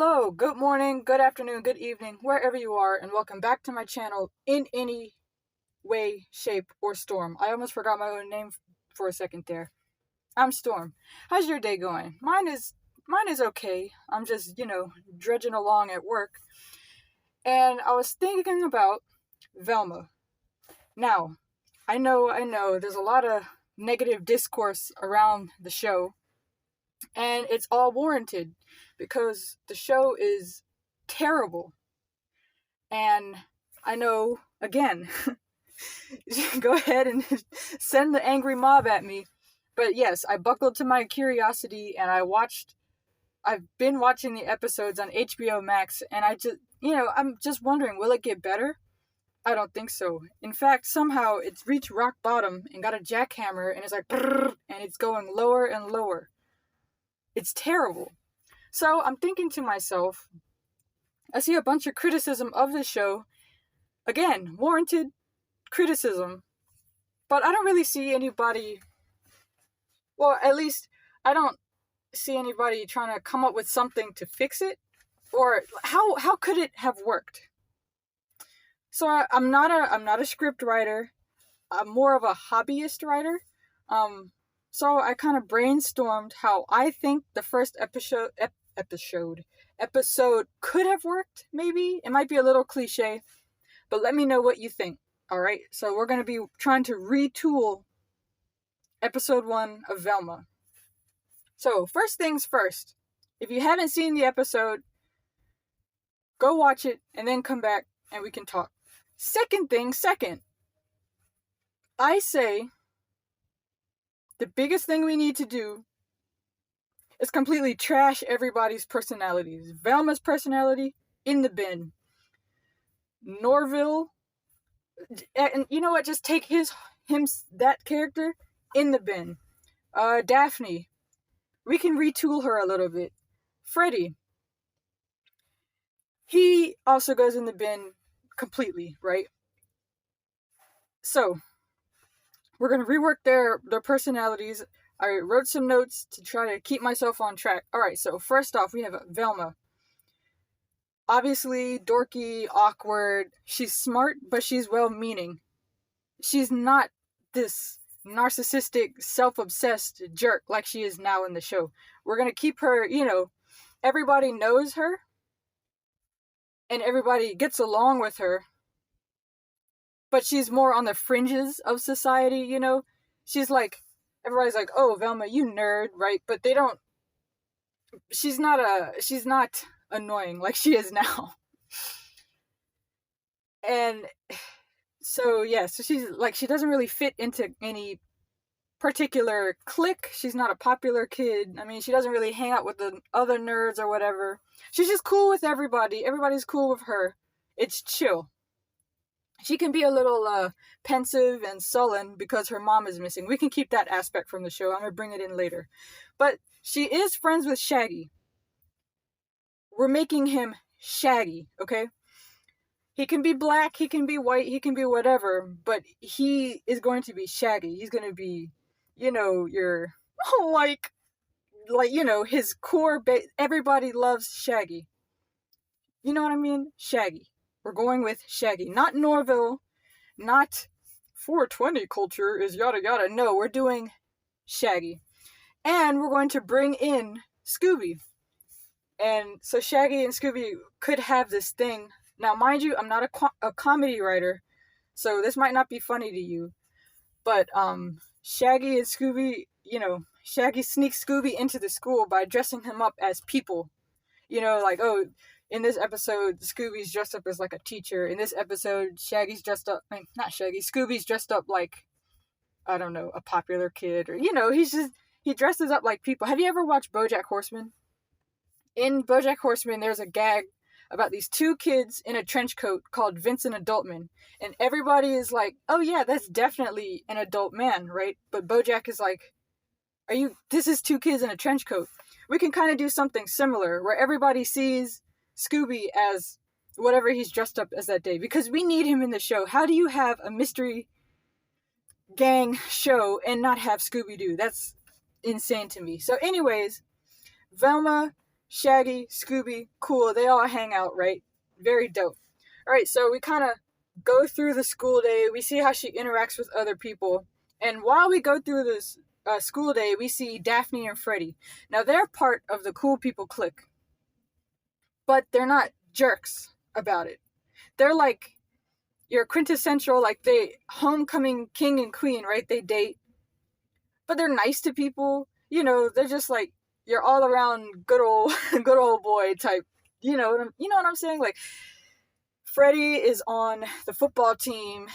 Hello, good morning, good afternoon, good evening, wherever you are, and welcome back to my channel in any way, shape, or storm. I almost forgot my own name for a second there. I'm Storm. How's your day going? Mine is okay. I'm just, dredging along at work. And I was thinking about Velma. Now, I know, there's a lot of negative discourse around the show, and it's all warranted because the show is terrible. And I know, again, go ahead and send the angry mob at me. But yes, I buckled to my curiosity and I've been watching the episodes on HBO Max, and I'm just wondering, will it get better? I don't think so. In fact, somehow it's reached rock bottom and got a jackhammer, and it's like, brrr, and it's going lower and lower. It's terrible. So I'm thinking to myself, I see a bunch of criticism of the show. Again, warranted criticism. But I don't really see anybody, well, at least I don't see anybody trying to come up with something to fix it. Or how could it have worked? So I'm not a script writer. I'm more of a hobbyist writer. So I kind of brainstormed how I think the first episode could have worked, maybe. It might be a little cliche, but let me know what you think. Alright, so we're going to be trying to retool episode 1 of Velma. So, first things first. If you haven't seen the episode, go watch it and then come back and we can talk. Second, I say the biggest thing we need to do is completely trash everybody's personalities. Velma's personality, in the bin. Norville, and you know what, just take that character in the bin. Daphne, we can retool her a little bit. Freddy, he also goes in the bin completely, right? So, we're going to rework their personalities. I wrote some notes to try to keep myself on track. Alright, so first off, we have Velma. Obviously, dorky, awkward. She's smart, but she's well-meaning. She's not this narcissistic, self-obsessed jerk like she is now in the show. We're gonna keep her, everybody knows her, and everybody gets along with her, but she's more on the fringes of society, She's like, everybody's like, oh, Velma, you nerd, right? But they don't, she's not annoying like she is now. And so she's like, she doesn't really fit into any particular clique. She's not a popular kid. I mean, she doesn't really hang out with the other nerds or whatever. She's just cool with everybody. Everybody's cool with her. It's chill. She can be a little pensive and sullen because her mom is missing. We can keep that aspect from the show. I'm gonna bring it in later. But she is friends with Shaggy. We're making him Shaggy, okay? He can be black, he can be white, he can be whatever, but he is going to be Shaggy. He's going to be, your, his core everybody loves Shaggy. You know what I mean? Shaggy. We're going with Shaggy. Not Norville, not 420 culture is yada yada. No, we're doing Shaggy. And we're going to bring in Scooby. And so Shaggy and Scooby could have this thing. Now, mind you, I'm not a comedy writer, so this might not be funny to you. But Shaggy and Scooby, Shaggy sneaks Scooby into the school by dressing him up as people. Like, oh, in this episode, Scooby's dressed up as like a teacher. In this episode, Scooby's dressed up like, I don't know, a popular kid. Or, he dresses up like people. Have you ever watched BoJack Horseman? In BoJack Horseman, there's a gag about these two kids in a trench coat called Vincent Adultman. And everybody is like, oh yeah, that's definitely an adult man, right? But BoJack is like, this is two kids in a trench coat. We can kind of do something similar where everybody sees Scooby as whatever he's dressed up as that day. Because we need him in the show. How do you have a mystery gang show and not have Scooby-Doo? That's insane to me. So anyways, Velma Shaggy, Scooby, cool. They all hang out, right? Very dope. All right, so we kind of go through the school day. We see how she interacts with other people. And while we go through this school day, we see Daphne and Freddie. Now, they're part of the cool people clique, but they're not jerks about it. They're like your quintessential, like, they homecoming king and queen, right? They date, but they're nice to people. You know, they're just like your all around good old good old boy type. You know what I'm saying? Like, Freddie is on the football team,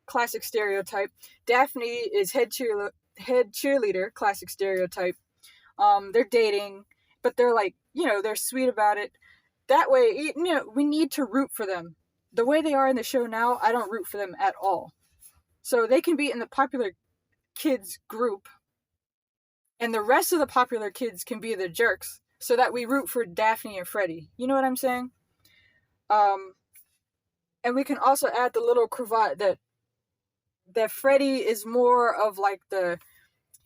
classic stereotype. Daphne is head cheerleader, classic stereotype. They're dating, but they're like, they're sweet about it. That way, we need to root for them. The way they are in the show now, I don't root for them at all. So they can be in the popular kids group, and the rest of the popular kids can be the jerks, so that we root for Daphne and Freddie. You know what I'm saying? And we can also add the little cravat that Freddie is more of like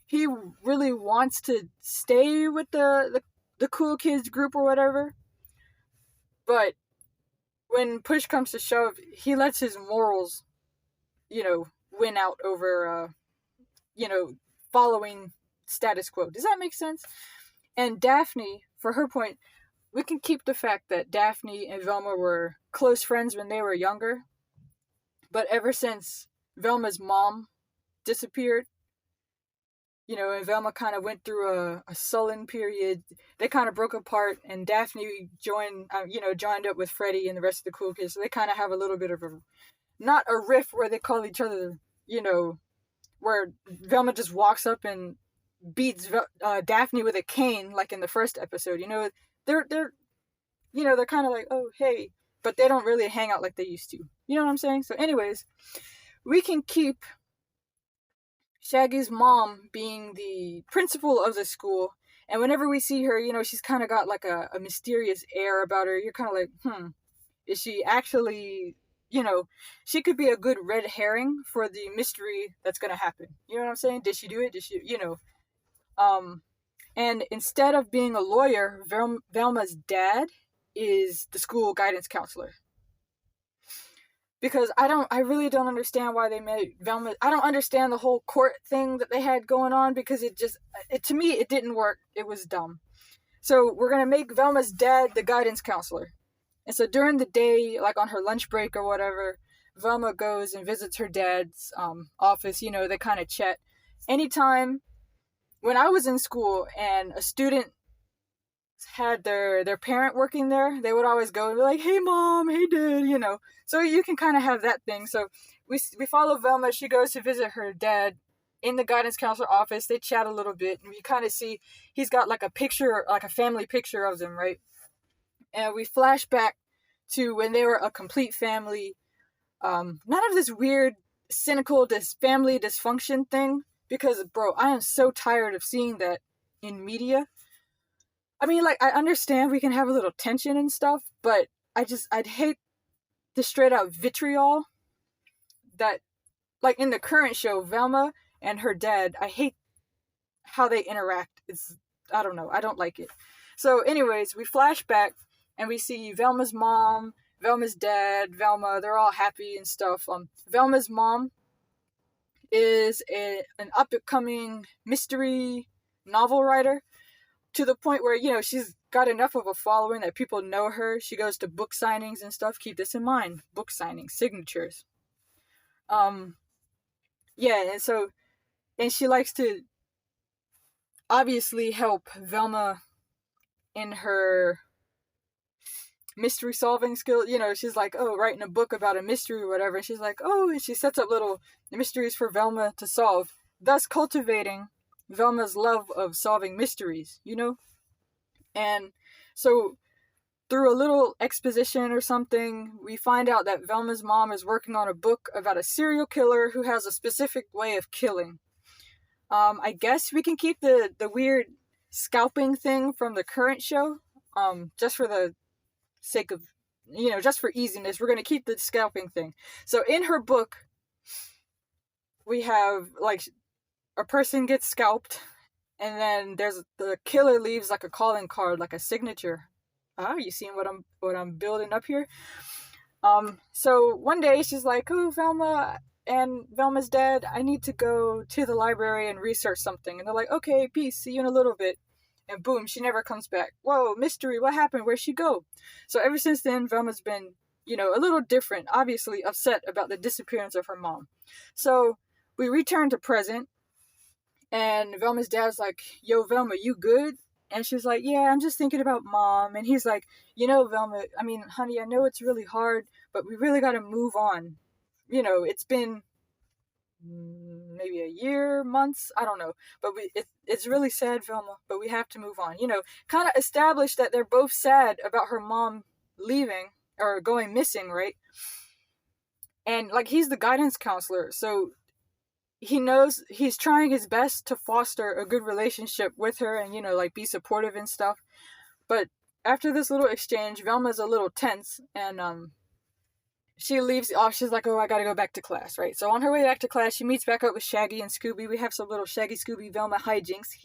he really wants to stay with the cool kids group or whatever, but when push comes to shove, he lets his morals, win out over, following status quo. Does that make sense? And Daphne, for her point, we can keep the fact that Daphne and Velma were close friends when they were younger, but ever since Velma's mom disappeared, and Velma kind of went through a sullen period. They kind of broke apart, and Daphne joined up with Freddie and the rest of the cool kids. So they kind of have a little bit of not a riff where they call each other, where Velma just walks up and beats Daphne with a cane, like in the first episode. They're kind of like, oh, hey, but they don't really hang out like they used to. You know what I'm saying? So anyways, we can keep Shaggy's mom being the principal of the school, and whenever we see her, she's kind of got like a mysterious air about her. You're kind of like, is she actually, she could be a good red herring for the mystery that's going to happen. You know what I'm saying? Did she do it? Did she, and instead of being a lawyer, Velma's dad is the school guidance counselor. Because I really don't understand why they made Velma. I don't understand the whole court thing that they had going on, because to me, it didn't work. It was dumb. So we're going to make Velma's dad the guidance counselor. And so during the day, like on her lunch break or whatever, Velma goes and visits her dad's office. They kind of chat. Anytime when I was in school and a student had their parent working there, they would always go and be like, hey mom, hey dad, so you can kind of have that thing. So we follow Velma. She goes to visit her dad in the guidance counselor office. They chat a little bit, and we kind of see he's got like a picture, like a family picture of them, right? And we flash back to when they were a complete family. None of this weird cynical family dysfunction thing, because bro, I am so tired of seeing that in media. I mean, like, I understand we can have a little tension and stuff, but I'd hate the straight out vitriol that, like, in the current show, Velma and her dad, I hate how they interact. I don't know, I don't like it. So anyways, we flash back and we see Velma's mom, Velma's dad, Velma, they're all happy and stuff. Velma's mom is an up-and-coming mystery novel writer, to the point where, she's got enough of a following that people know her. She goes to book signings and stuff. Keep this in mind. Book signings, signatures. Yeah, and she likes to obviously help Velma in her mystery solving skill. She's like, oh, writing a book about a mystery or whatever. And she's like, oh, and she sets up little mysteries for Velma to solve, thus cultivating Velma's love of solving mysteries, And so through a little exposition or something, we find out that Velma's mom is working on a book about a serial killer who has a specific way of killing. I guess we can keep the weird scalping thing from the current show, just for the sake of, just for easiness, we're going to keep the scalping thing. So in her book, we have, like, a person gets scalped, And then there's the killer leaves like a calling card, like a signature. Ah, you seeing what I'm building up here? So one day she's like, "Oh, Velma and Velma's dad, I need to go to the library and research something." And they're like, "Okay, peace, see you in a little bit." And boom, she never comes back. Whoa, mystery, what happened? Where'd she go? So ever since then, Velma's been, a little different, obviously upset about the disappearance of her mom. So we return to present, and Velma's dad's like, "Yo, Velma, you good?" And she's like, "Yeah, I'm just thinking about mom." And he's like, "Velma, I mean, honey, I know it's really hard, but we really got to move on. It's been maybe a year, months, I don't know. But it's really sad, Velma, but we have to move on." Kind of establish that they're both sad about her mom leaving or going missing, right? And like he's the guidance counselor, so he knows he's trying his best to foster a good relationship with her and, like be supportive and stuff. But after this little exchange, Velma's a little tense and she leaves off. She's like, "Oh, I gotta go back to class," right? So on her way back to class, she meets back up with Shaggy and Scooby. We have some little Shaggy Scooby Velma hijinks.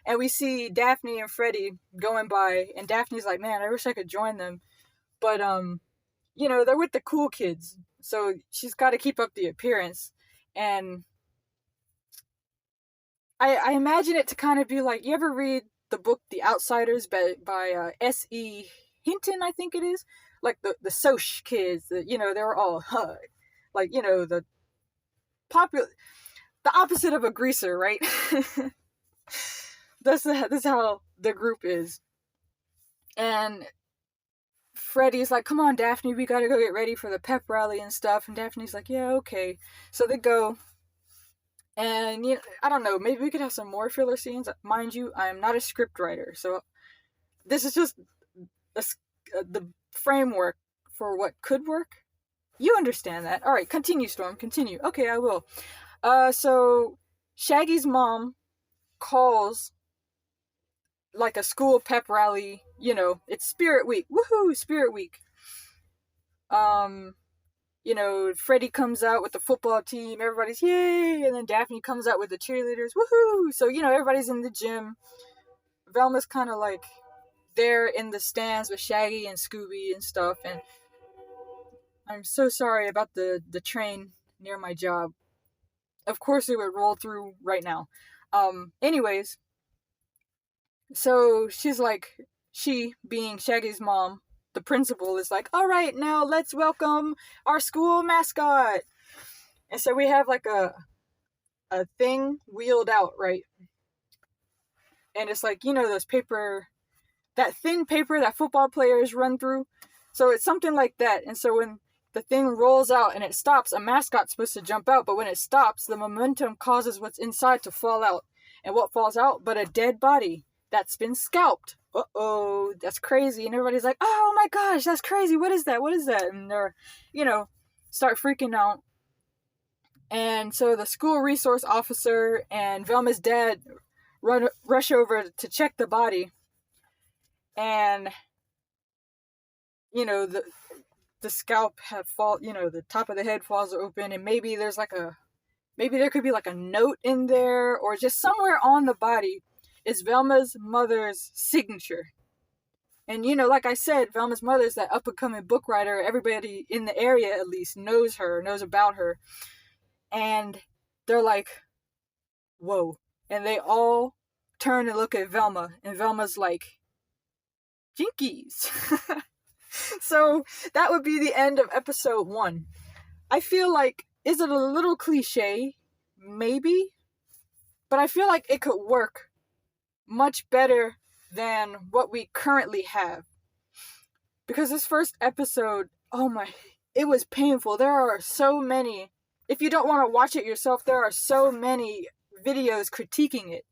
And we see Daphne and Freddy going by, and Daphne's like, "Man, I wish I could join them." But they're with the cool kids. So she's gotta keep up the appearance. And I imagine it to kind of be like, you ever read the book The Outsiders by S.E. Hinton, I think it is? Like the Soch kids, they were all like, the popular, the opposite of a greaser, right? That's how the group is. And Freddy's like, "Come on, Daphne, we gotta go get ready for the pep rally and stuff." And Daphne's like, "Yeah, okay." So they go. And I don't know, maybe we could have some more filler scenes. Mind you, I am not a script writer, so this is just the framework for what could work. You understand that. All right, continue, Storm. Continue. Okay, I will. So Shaggy's mom calls like a school pep rally. It's Spirit Week. Woohoo, Spirit Week. Freddie comes out with the football team, everybody's yay, and then Daphne comes out with the cheerleaders, woohoo! So, everybody's in the gym. Velma's kind of like there in the stands with Shaggy and Scooby and stuff, and I'm so sorry about the train near my job. Of course it would roll through right now. Anyways, so she's like, she being Shaggy's mom, the principal, is like, "All right, now let's welcome our school mascot." And so we have like a thing wheeled out, right? And it's like, those paper, that thin paper that football players run through. So it's something like that. And so when the thing rolls out and it stops, a mascot's supposed to jump out, but when it stops, the momentum causes what's inside to fall out. And what falls out but a dead body that's been scalped. Uh-oh, that's crazy. And everybody's like, "Oh my gosh, that's crazy. What is that? What is that?" And they're, start freaking out. And so the school resource officer and Velma's dad rush over to check the body. And, the scalp the top of the head falls open, and maybe there could be like a note in there, or just somewhere on the body is Velma's mother's signature. And, like I said, Velma's mother's that up-and-coming book writer. Everybody in the area, at least, knows about her. And they're like, "Whoa." And they all turn and look at Velma. And Velma's like, "Jinkies." So that would be the end of episode 1. I feel like, is it a little cliche? Maybe. But I feel like it could work much better than what we currently have. Because this first episode, it was painful. There are so many, if you don't want to watch it yourself, there are so many videos critiquing it.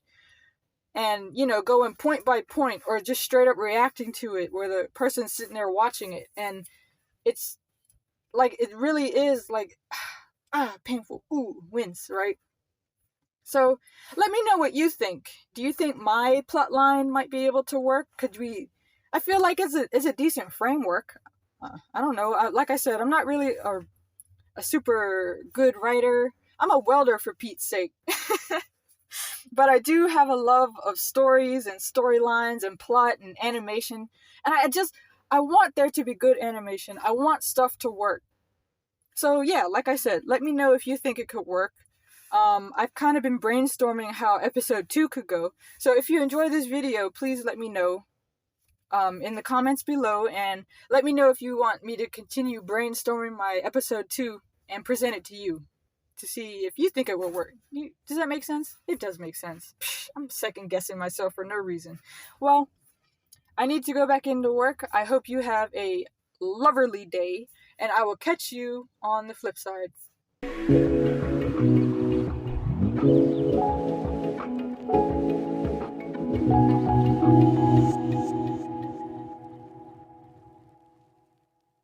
And, going point by point, or just straight up reacting to it, where the person's sitting there watching it. And it's like, it really is like, painful. Ooh, wince, right? So let me know what you think. Do you think my plot line might be able to work? I feel like it's a decent framework. I don't know. Like I said, I'm not really a super good writer. I'm a welder, for Pete's sake. But I do have a love of stories and storylines and plot and animation. And I want there to be good animation. I want stuff to work. So yeah, like I said, let me know if you think it could work. I've kind of been brainstorming how episode 2 could go. So if you enjoy this video, please let me know in the comments below, and let me know if you want me to continue brainstorming my episode 2 and present it to you to see if you think it will work. Does that make sense? It does make sense. Psh, I'm second guessing myself for no reason. Well, I need to go back into work. I hope you have a loverly day, and I will catch you on the flip side.